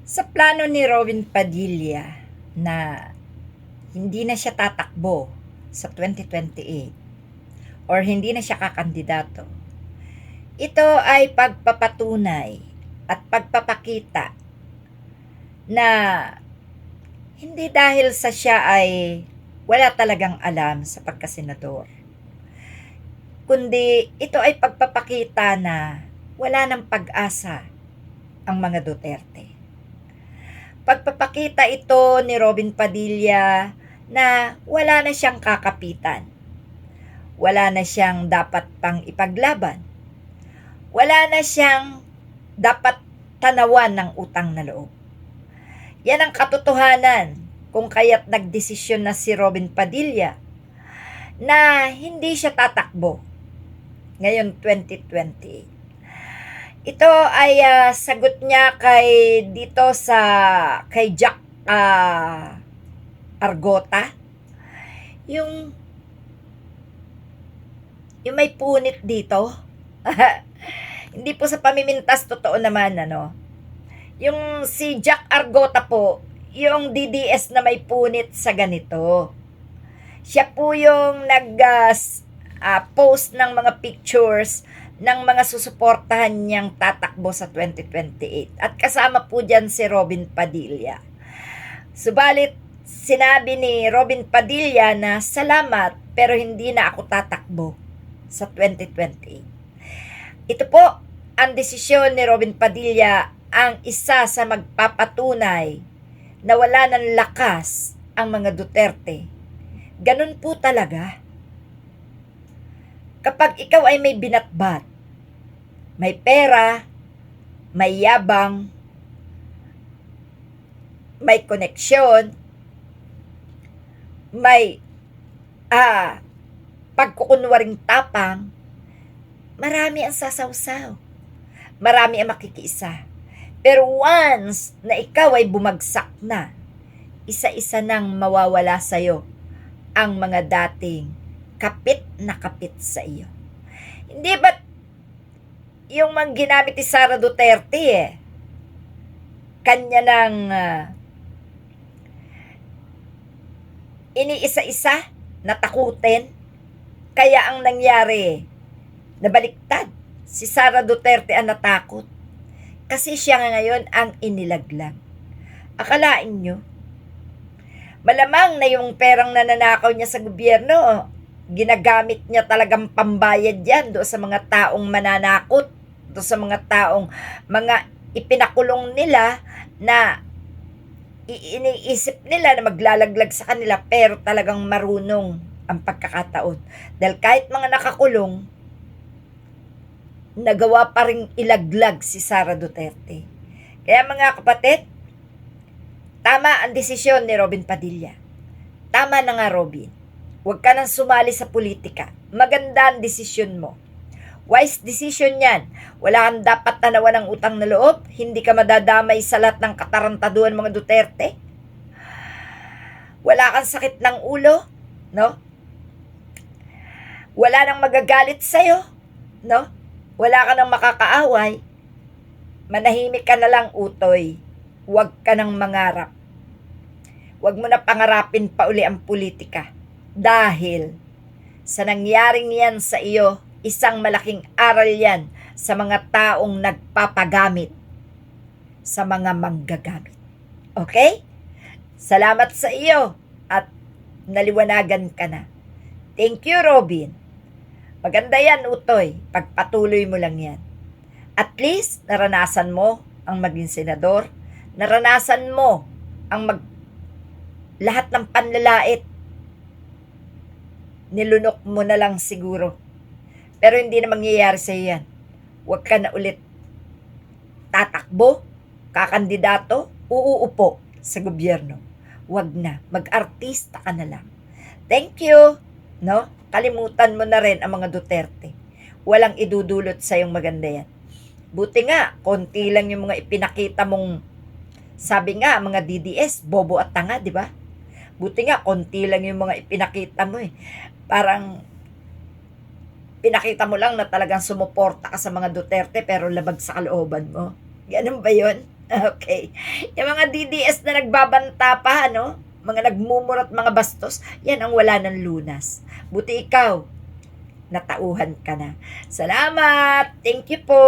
Sa plano ni Robin Padilla na hindi na siya tatakbo sa 2028 or hindi na siya kakandidato, ito ay pagpapatunay at pagpapakita na hindi dahil sa siya ay wala talagang alam sa pagkasenador, kundi ito ay pagpapakita na wala ng pag-asa ang mga Duterte. Pagpapakita ito ni Robin Padilla na wala na siyang kakapitan. Wala na siyang dapat pang ipaglaban. Wala na siyang dapat tanawan ng utang na loob. Yan ang katotohanan kung kaya't nagdesisyon na si Robin Padilla na hindi siya tatakbo ngayon 2028. Ito ay sagot niya kay Jack Argota, yung may punit dito. Hindi po sa pamimintas, totoo naman yung si Jack Argota po, yung DDS na may punit sa ganito. Siya po yung post ng mga pictures ng mga susuportahan niyang tatakbo sa 2028. At kasama po dyan si Robin Padilla. Subalit, sinabi ni Robin Padilla na salamat pero hindi na ako tatakbo sa 2028. Ito po ang desisyon ni Robin Padilla, ang isa sa magpapatunay na wala ng lakas ang mga Duterte. Ganun po talaga. Kapag ikaw ay may binatbat, may pera, may yabang, may koneksyon, may pagkukunwaring tapang, marami ang sasawsaw. Marami ang makikiisa. Pero once na ikaw ay bumagsak na, isa-isa nang mawawala sa'yo ang mga dating kapit na kapit sa iyo. Hindi ba't yung mga ginamit ni Sara Duterte kanya nang iniisa-isa, natakutin, kaya ang nangyari, nabaliktad. Si Sara Duterte ang natakot. Kasi siya ngayon ang inilaglag. Akalain nyo, malamang na yung perang nananakaw niya sa gobyerno, ginagamit niya talagang pambayad yan doon sa mga taong mananakot, doon sa mga taong mga ipinakulong nila na iniisip nila na maglalaglag sa kanila, pero talagang marunong ang pagkakataon. Dahil kahit mga nakakulong, nagawa pa rin ilaglag si Sara Duterte. Kaya mga kapatid, tama ang desisyon ni Robin Padilla. Tama na nga, Robin. Huwag ka nang sumali sa politika. Maganda ang desisyon mo. Wise decision yan. Wala kang dapat tanawan ng utang na loob. Hindi ka madadamay sa lahat ng katarantaduhan mga Duterte. Wala kang sakit ng ulo, no? Wala nang magagalit sa'yo, no? Wala ka nang makakaaway. Manahimik ka na lang, utoy. Huwag ka nang mangarap. Huwag mo na pangarapin pa uli ang politika. Dahil sa nangyaring yan sa iyo, isang malaking aral yan sa mga taong nagpapagamit sa mga manggagamit. Okay? Salamat sa iyo at naliwanagan ka na. Thank you, Robin. Maganda yan, utoy. Pagpatuloy mo lang yan. At least, naranasan mo ang maging senador. Naranasan mo ang lahat ng panlalait. Nilunok mo na lang siguro. Pero hindi na mangyayari sa yan. Huwag ka na ulit tatakbo, kakandidato, uuupo sa gobyerno. Huwag na. Mag-artista ka na lang. Thank you. No? Kalimutan mo na rin ang mga Duterte. Walang idudulot sa yung maganda yan. Buti nga, konti lang yung mga ipinakita mong, sabi nga, mga DDS, bobo at tanga, di ba? Buti nga, konti lang yung mga ipinakita mo eh. Parang, pinakita mo lang na talagang sumuporta ka sa mga Duterte pero labag sa kalooban mo. Ganun ba yun? Okay. Yung mga DDS na nagbabanta pa, ano? Mga nagmumurat mga bastos, yan ang wala ng lunas. Buti ikaw, natauhan ka na. Salamat! Thank you po!